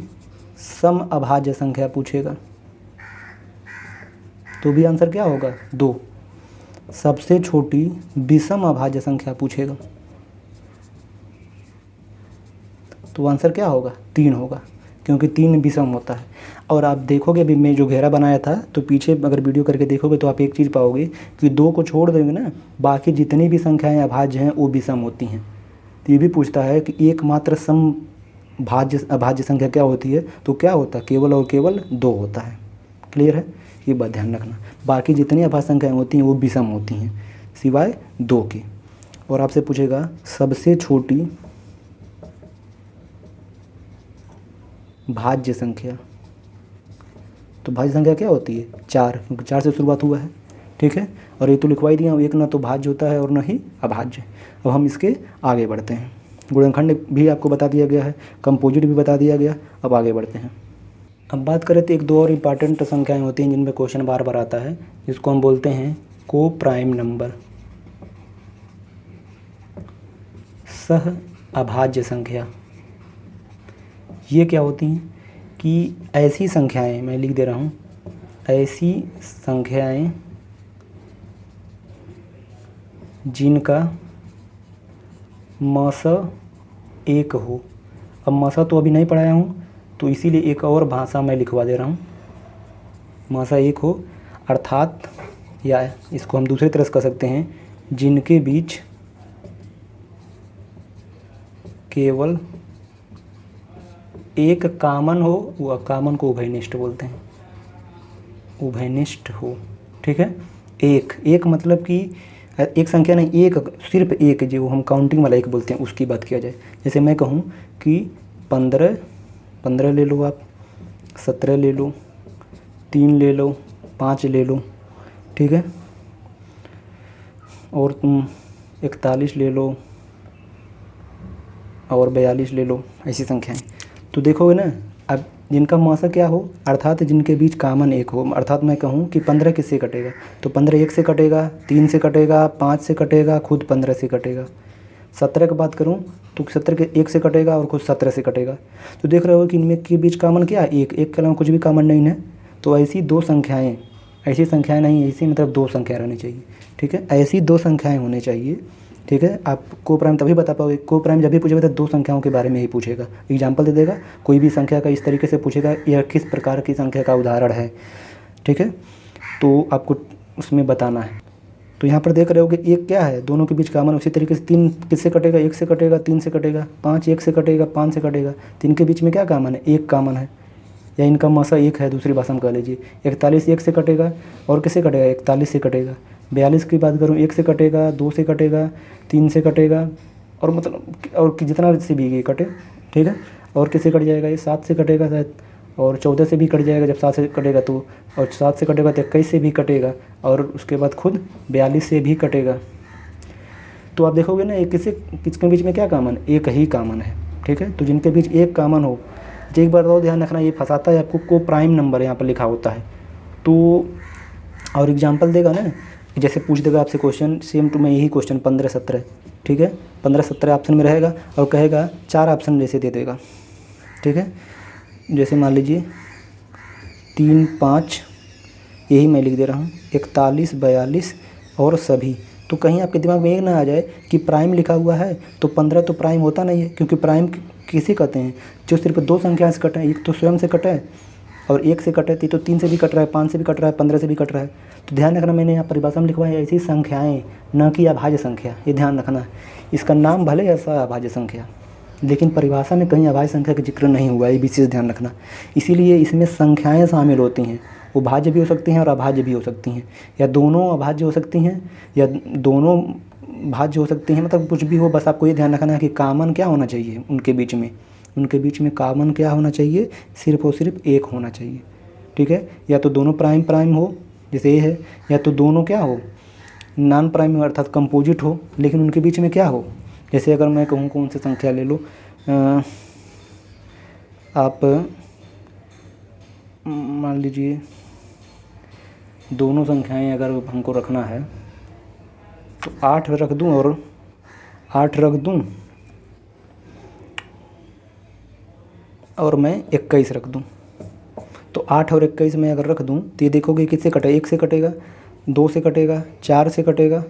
सम अभाज्य संख्या पूछेगा तो भी आंसर क्या होगा 2। सबसे छोटी विषम अभाज्य संख्या पूछेगा तो आंसर क्या होगा 3 होगा, क्योंकि 3 विषम होता है। और आप देखोगे अभी मैं जो घेरा बनाया था तो पीछे अगर वीडियो करके देखोगे तो आप एक चीज़ पाओगे कि 2 को छोड़ देंगे ना, बाकी जितनी भी संख्याएं अभाज्य हैं वो विषम होती हैं। तो ये भी पूछता है कि एकमात्र सम अभाज्य संख्या क्या होती है, तो क्या होता है केवल और केवल 2 होता है। क्लियर है, ये बात ध्यान रखना। बाकी जितनी अभाज्य संख्याएं होती हैं वो विषम होती हैं सिवाय 2 के। और आपसे पूछेगा सबसे छोटी भाज्य संख्या, तो भाज्य संख्या क्या होती है 4, क्योंकि 4 से शुरुआत हुआ है। ठीक है, और ये तो लिखवा ही दिया हूँ, एक ना तो भाज्य होता है और ना ही अभाज्य। अब हम इसके आगे बढ़ते हैं। गुणनखंड भी आपको बता दिया गया है, कंपोजिट भी बता दिया गया। अब आगे बढ़ते हैं। अब बात करें तो 1-2 और इम्पॉर्टेंट संख्याएं होती हैं जिनमें क्वेश्चन बार बार आता है, जिसको हम बोलते हैं को प्राइम नंबर, सह अभाज्य संख्या। ये क्या होती हैं कि ऐसी संख्याएं, मैं लिख दे रहा हूँ, ऐसी संख्याएं जिनका मस 1 हो। अब मसा तो अभी नहीं पढ़ाया हूँ तो इसीलिए एक और भाषा मैं लिखवा दे रहा हूँ, मसा 1 हो, अर्थात या इसको हम दूसरी तरह से कह सकते हैं जिनके बीच केवल एक कामन हो, वह कामन को उभयनिष्ठ बोलते हैं, उभयनिष्ठ हो। ठीक है, एक मतलब कि एक संख्या नहीं, एक सिर्फ एक, जो हम काउंटिंग वाला एक बोलते हैं उसकी बात किया जाए। जैसे मैं कहूँ कि 15 ले लो, आप 17 ले लो, 3 ले लो, 5 ले लो। ठीक है, और तुम 41 ले लो और 42 ले लो, ऐसी संख्याएं। तो देखोगे ना, अब जिनका मसा क्या हो, अर्थात जिनके बीच कामन 1 हो। अर्थात मैं कहूँ कि 15 किससे कटेगा, तो 15 1 से कटेगा, 3 से कटेगा, 5 से कटेगा, खुद 15 से कटेगा। 17 की बात करूँ तो 17 के 1 से कटेगा और खुद 17 से कटेगा। तो देख रहे हो कि इनमें के बीच कामन क्या है, एक के अलावा कुछ भी कामन नहीं है। तो ऐसी 2 संख्याएँ, ऐसी संख्याएँ नहीं, ऐसी मतलब 2 संख्या रहनी चाहिए। ठीक है, ऐसी 2 संख्याएँ होनी चाहिए। ठीक है, आप को प्राइम तभी बता पाओगे, को प्राइम जब भी पूछेगा तो 2 संख्याओं के बारे में ही पूछेगा, एग्जाम्पल दे देगा। कोई भी संख्या का इस तरीके से पूछेगा यह किस प्रकार की संख्या का उदाहरण है। ठीक है, तो आपको उसमें बताना है। तो यहाँ पर देख रहे हो कि एक क्या है, दोनों के बीच कामन। उसी तरीके से 3 किससे कटेगा, 1 से कटेगा, 3 से कटेगा, 5 1 से कटेगा, 5 से कटेगा। 3 के बीच में क्या कामन है, 1 कामन है, या इनका मसा 1 है, दूसरी भाषा में कह लीजिए। 41 1 से कटेगा और किससे कटेगा, 41 से कटेगा। 42 की बात करूँ 1 से कटेगा, 2 से कटेगा, 3 से कटेगा, और मतलब और जितना से भी ये कटे। ठीक है, और किससे कट जाएगा, ये 7 से कटेगा शायद, और 14 से भी कट जाएगा जब 7 से कटेगा तो, और 7 से कटेगा तो 21 से भी कटेगा, और उसके बाद खुद 42 से भी कटेगा। तो आप देखोगे ना, एक किसके बीच में क्या कामन, एक ही कामन है। ठीक है, तो जिनके बीच एक कामन हो। एक बार और ध्यान रखना, ये फंसाता है आपको, को प्राइम नंबर यहाँ पर लिखा होता है। तो और एग्जाम्पल देगा ना, जैसे पूछ देगा आपसे क्वेश्चन, सेम टू मैं यही क्वेश्चन 15 17। ठीक है, 15 17 ऑप्शन में रहेगा और कहेगा 4 ऑप्शन जैसे दे देगा। ठीक है, जैसे मान लीजिए 3 5, यही मैं लिख दे रहा हूँ, 41 42 और सभी। तो कहीं आपके दिमाग में एक ना आ जाए कि प्राइम लिखा हुआ है तो 15 तो प्राइम होता नहीं है, क्योंकि प्राइम किसे कहते हैं, जो सिर्फ 2 संख्या से कटा है। एक तो स्वयं से कटा है और 1 से कटा है, तो 3 से भी कट रहा है, 5 से भी कट रहा है, 15 से भी कट रहा है। तो ध्यान रखना, मैंने यहाँ परिभाषा में लिखवाया है ऐसी संख्याएं, न कि अभाज्य संख्या। ये ध्यान रखना, इसका नाम भले ऐसा अभाज्य संख्या, लेकिन परिभाषा में कहीं अभाज्य संख्या का जिक्र नहीं हुआ है, ये विशेष ध्यान रखना। इसीलिए इसमें संख्याएँ शामिल होती हैं, वो भाज्य भी हो सकती हैं और अभाज्य भी हो सकती हैं, या दोनों अभाज्य हो सकती हैं या दोनों भाज्य हो सकती हैं, मतलब कुछ भी हो। बस आपको ये ध्यान रखना है कि कामन क्या होना चाहिए उनके बीच में, उनके बीच में कामन क्या होना चाहिए, सिर्फ और सिर्फ एक होना चाहिए। ठीक है, या तो दोनों प्राइम प्राइम हो जैसे ये है, या तो दोनों क्या हो, नॉन प्राइम अर्थात कंपोजिट हो, लेकिन उनके बीच में क्या हो। जैसे अगर मैं कहूँ कौन सी संख्या ले लो, आप मान लीजिए दोनों संख्याएं अगर हमको रखना है तो 8 रख दूँ और 8 रख दूँ और मैं 21 रख दूँ। तो 8 और 21 में अगर रख दूँ तो ये देखोगे किससे कटेगा, 1 से कटेगा, 2 से कटेगा, 4 से कटेगा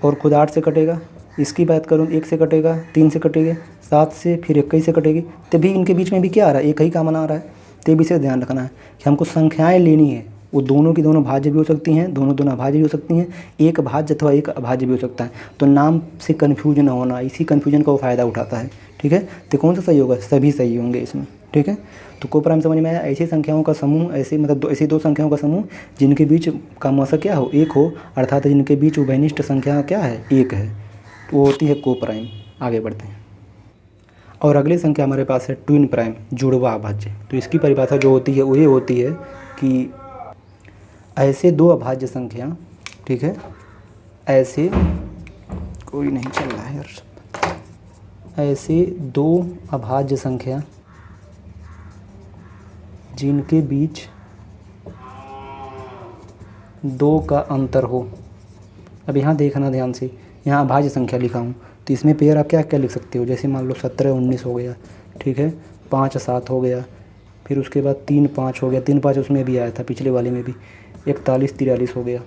और खुद 8 से कटेगा। इसकी बात करूँ 1 से कटेगा, 3 से कटेगी, 7 से, फिर 21 से कटेगी। तभी इनके बीच में भी क्या आ रहा है, एक ही कॉमन आ रहा है। तो भी से ध्यान रखना है कि हमको संख्याएँ लेनी है, वो दोनों की दोनों भाज्य भी हो सकती हैं, दोनों दोनों अभाज्य भी हो सकती हैं, एक भाज्य अथवा एक अभाज्य भी हो सकता है। तो नाम से कन्फ्यूजन ना होना, इसी कन्फ्यूजन का वो फ़ायदा उठाता है। ठीक है, तो कौन सा सही होगा, सभी सही होंगे इसमें। ठीक है, तो कोप्राइम समझ में आया। ऐसी संख्याओं का समूह, ऐसे मतलब ऐसी 2 संख्याओं का समूह जिनके बीच का मौसा क्या हो, 1 हो, अर्थात जिनके बीच उभयनिष्ठ संख्या क्या है, 1 है, वो होती है कोप्राइम। आगे बढ़ते हैं और अगली संख्या हमारे पास है ट्विन प्राइम, जुड़वा अभाज्य। तो इसकी परिभाषा जो होती है वो ये होती है कि ऐसे 2 अभाज्य संख्या, ठीक है, ऐसे कोई नहीं चल रहा है यार, ऐसे 2 अभाज्य संख्या जिनके बीच 2 का अंतर हो। अब यहाँ देखना ध्यान से, यहाँ अभाज्य संख्या लिखा हूँ तो इसमें पेयर आप क्या क्या लिख सकते हो, जैसे मान लो 17 19 हो गया, ठीक है, 5 7 हो गया, फिर उसके बाद 3 5 हो गया, 3 5 उसमें भी आया था पिछले वाले में भी, 41 43 हो गया।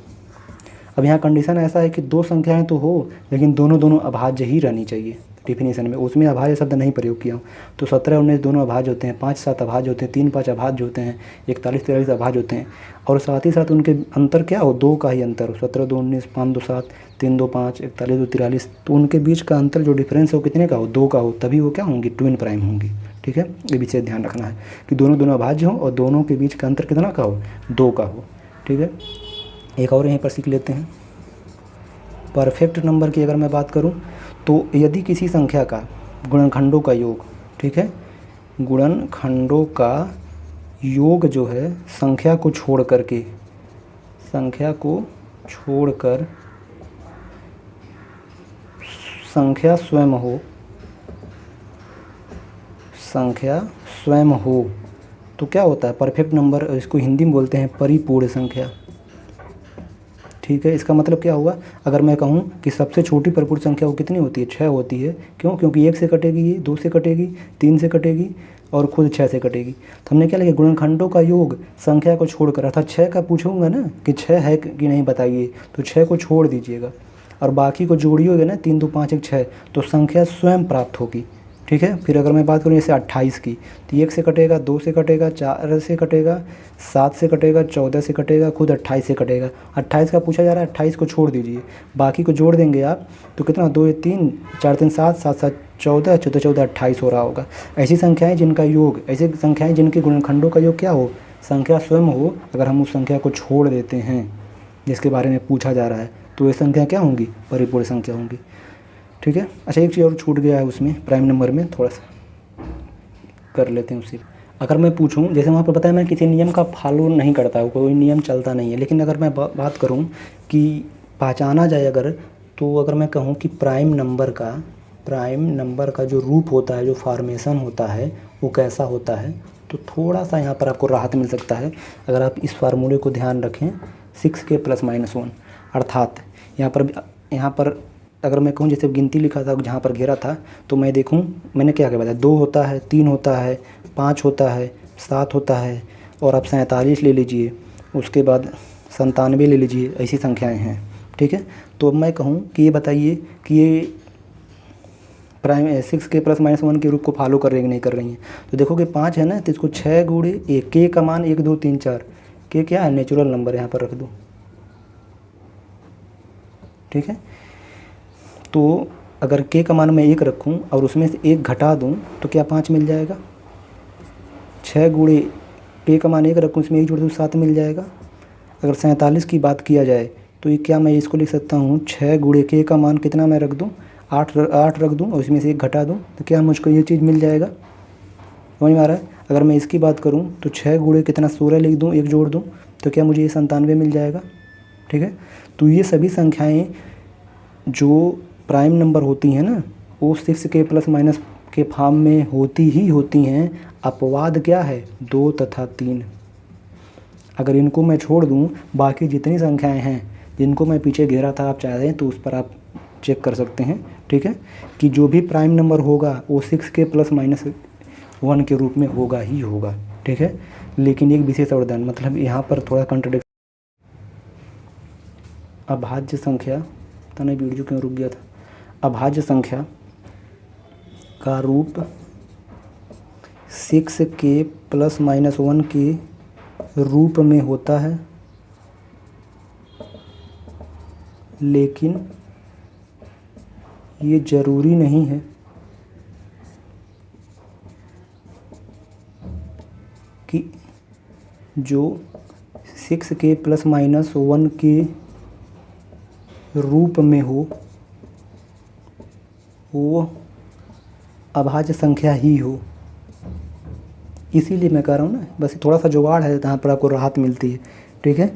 अब यहाँ कंडीशन ऐसा है कि 2 संख्याएं तो हो लेकिन दोनों दोनों अभाज्य ही रहनी चाहिए डिफिनीशन में, उसमें अभाज्य शब्द नहीं प्रयोग किया हूँ। तो 17 19 दोनों अभाज्य होते हैं, 5 7 अभाज्य होते हैं, 3 5 अभाज्य होते हैं, 41 43 अभाज्य होते हैं, और साथ ही साथ उनके अंतर क्या हो, 2 का ही अंतर हो, 17 2 19, 5 2 7, 3 2 5, 41 2 43। तो उनके बीच का अंतर जो डिफरेंस हो कितने का हो, 2 का हो, तभी वो क्या होंगी, ट्विन प्राइम होंगी। ठीक है, ये विशेष ध्यान रखना है कि दोनों दोनों अभाज्य हों और दोनों के बीच का अंतर कितना का हो, 2 का हो। ठीक है, एक और यहीं पर सीख लेते हैं। परफेक्ट नंबर की अगर मैं बात करूं तो यदि किसी संख्या का गुणनखंडों का योग, ठीक है, गुणनखंडों का योग जो है संख्या को छोड़ करके, संख्या को छोड़कर संख्या स्वयं हो, संख्या स्वयं हो, तो क्या होता है परफेक्ट नंबर, इसको हिंदी में बोलते हैं परिपूर्ण संख्या। ठीक है, इसका मतलब क्या हुआ, अगर मैं कहूँ कि सबसे छोटी परिपूर्ण संख्या वो कितनी होती है, 6 होती है। क्यों, क्योंकि 1 से कटेगी, ये 2 से कटेगी, 3 से कटेगी और खुद 6 से कटेगी। तो हमने क्या लिखा, गुणनखंडों का योग संख्या को छोड़कर, अर्थात 6 का पूछूंगा ना कि 6 है कि नहीं बताइए, तो 6 को छोड़ दीजिएगा और बाकी को जोड़िएगा ना, 3 2 5 1 6, तो संख्या स्वयं प्राप्त होगी। ठीक है, फिर अगर मैं बात करूँ जैसे 28 की, तो 1 से कटेगा, 2 से कटेगा, 4 से कटेगा, 7 से कटेगा, 14 से कटेगा, खुद 28 से कटेगा। 28 का पूछा जा रहा है, 28 को छोड़ दीजिए, बाकी को जोड़ देंगे आप तो कितना, 2 3 4 3 7 7 7 14 14 14 28 हो रहा होगा। ऐसी संख्याएँ जिनका योग, ऐसी संख्याएँ जिनके गुणनखंडों का योग क्या हो, संख्या स्वयं हो, अगर हम उस संख्या को छोड़ देते हैं जिसके बारे में पूछा जा रहा है, तो ये संख्या क्या होंगी, परिपूर्ण संख्या होंगी। ठीक है, अच्छा एक चीज़ और छूट गया है उसमें, प्राइम नंबर में थोड़ा सा कर लेते हैं उसी। अगर मैं पूछूं, जैसे वहाँ पर बताया मैं किसी नियम का फॉलो नहीं करता हूँ, कोई नियम चलता नहीं है, लेकिन अगर मैं बात करूँ कि पहचाना जाए अगर, तो अगर मैं कहूँ कि प्राइम नंबर का जो रूप होता है, जो फॉर्मेशन होता है, वो कैसा होता है, तो थोड़ा सा यहाँ पर आपको राहत मिल सकता है अगर आप इस फार्मूले को ध्यान रखें, 6k + -1, अर्थात यहाँ पर अगर मैं कहूँ जैसे गिनती लिखा था जहाँ पर घेरा था, तो मैं देखूँ मैंने क्या क्या बताया, 2 होता है, 3 होता है, 5 होता है, 7 होता है, और आप 47 ले लीजिए, उसके बाद 97 ले लीजिए, ऐसी संख्याएं हैं। ठीक है, तो अब मैं कहूँ कि ये बताइए कि ये प्राइम 6k + -1 के रूप को फॉलो कर रही है कि नहीं कर रही हैं। तो देखो कि 5 है ना, तो इसको 6 × 1, k का मान 1 2 3 4, k क्या है, नेचुरल नंबर, यहाँ पर रख दूँ। ठीक है, तो अगर k का मान मैं 1 रखूं और उसमें से 1 घटा दूं तो क्या 5 मिल जाएगा। 6 × k का मान 1 रखूं, इसमें 1 जोड़ दूँ 7 मिल जाएगा। अगर 47 की बात किया जाए तो ये क्या, मैं इसको लिख सकता हूँ 6 × k का मान कितना मैं रख दूँ, 8 रख दूँ और इसमें से 1 घटा दूँ, तो क्या मुझको ये चीज़ मिल जाएगा। समझ में आ रहा है। अगर मैं इसकी बात करूँ तो 6 × कितना 16 लिख दूँ, 1 जोड़ दूँ, तो क्या मुझे ये 97 मिल जाएगा। ठीक है, तो ये सभी संख्याएँ जो प्राइम नंबर होती हैं ना, वो 6k ± के फॉर्म में होती हैं। अपवाद क्या है, 2 तथा 3। अगर इनको मैं छोड़ दूं, बाकी जितनी संख्याएं हैं जिनको मैं पीछे घेरा था, आप चाहें तो उस पर आप चेक कर सकते हैं, ठीक है, कि जो भी प्राइम नंबर होगा वो 6k प्लस माइनस 1 के रूप में होगा ही होगा, ठीक है। लेकिन एक विशेष अवधान, मतलब यहाँ पर थोड़ा कॉन्ट्रडिक्शन। अभाज्य संख्या, पता नहीं वीडियो क्यों रुक गया था। अभाज्य संख्या का रूप 6k प्लस माइनस 1 के रूप में होता है, लेकिन ये जरूरी नहीं है कि जो 6k प्लस माइनस 1 के रूप में हो वो अभाज्य संख्या ही हो। इसीलिए मैं कह रहा हूँ ना, बस थोड़ा सा जुगाड़ है जहाँ पर आपको राहत मिलती है, ठीक है।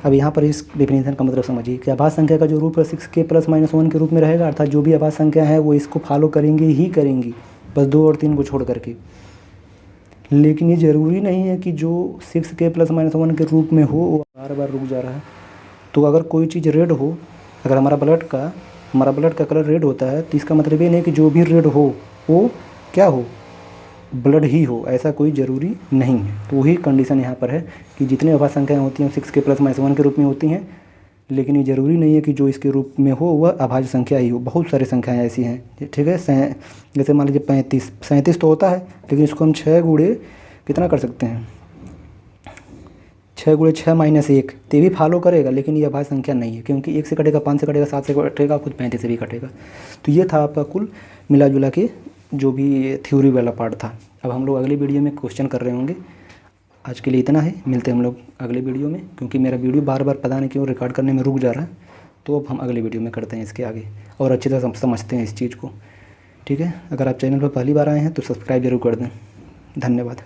अब यहाँ पर इस डेफिनेशन का मतलब समझिए कि अभाज्य संख्या का जो रूप है 6k प्लस माइनस 1 के रूप में रहेगा, अर्थात जो भी अभाज्य संख्या है वो इसको फॉलो करेंगे ही करेंगी, बस 2 और 3 को छोड़ करके। लेकिन ये ज़रूरी नहीं है कि जो 6k प्लस माइनस 1 के रूप में हो वो बार बार रुक जा रहा है। तो अगर कोई चीज़ रेड हो, अगर हमारा ब्लड का कलर रेड होता है, तो इसका मतलब ये नहीं कि जो भी रेड हो वो क्या हो, ब्लड ही हो, ऐसा कोई ज़रूरी नहीं है। तो वही कंडीशन यहाँ पर है कि जितने अभाज्य संख्याएँ होती हैं 6k प्लस माइनस 1 के रूप में होती हैं, लेकिन ये ज़रूरी नहीं है कि जो इसके रूप में हो वह अभाज्य संख्या ही हो। बहुत सारी संख्याएँ ऐसी हैं, ठीक है। जैसे मान लीजिए 37 तो होता है, लेकिन इसको हम 6 गुणे कितना कर सकते हैं, 6 गुणे 6 माइनस 1, तो भी फॉलो करेगा, लेकिन ये अभाज्य संख्या नहीं है, क्योंकि 1 से कटेगा, 5 से कटेगा, 7 से कटेगा, खुद 35 से भी कटेगा। तो ये था आपका कुल मिला जुला के जो भी थ्योरी वाला पार्ट था। अब हम लोग अगली वीडियो में क्वेश्चन कर रहे होंगे। आज के लिए इतना है, मिलते हैं हम लोग अगले वीडियो में, क्योंकि मेरा वीडियो बार बार पता नहीं क्यों रिकॉर्ड करने में रुक जा रहा है। तो अब हम अगले वीडियो में करते हैं इसके आगे और अच्छी तरह समझते हैं इस चीज़ को, ठीक है। अगर आप चैनल पर पहली बार आए हैं तो सब्सक्राइब जरूर कर दें। धन्यवाद।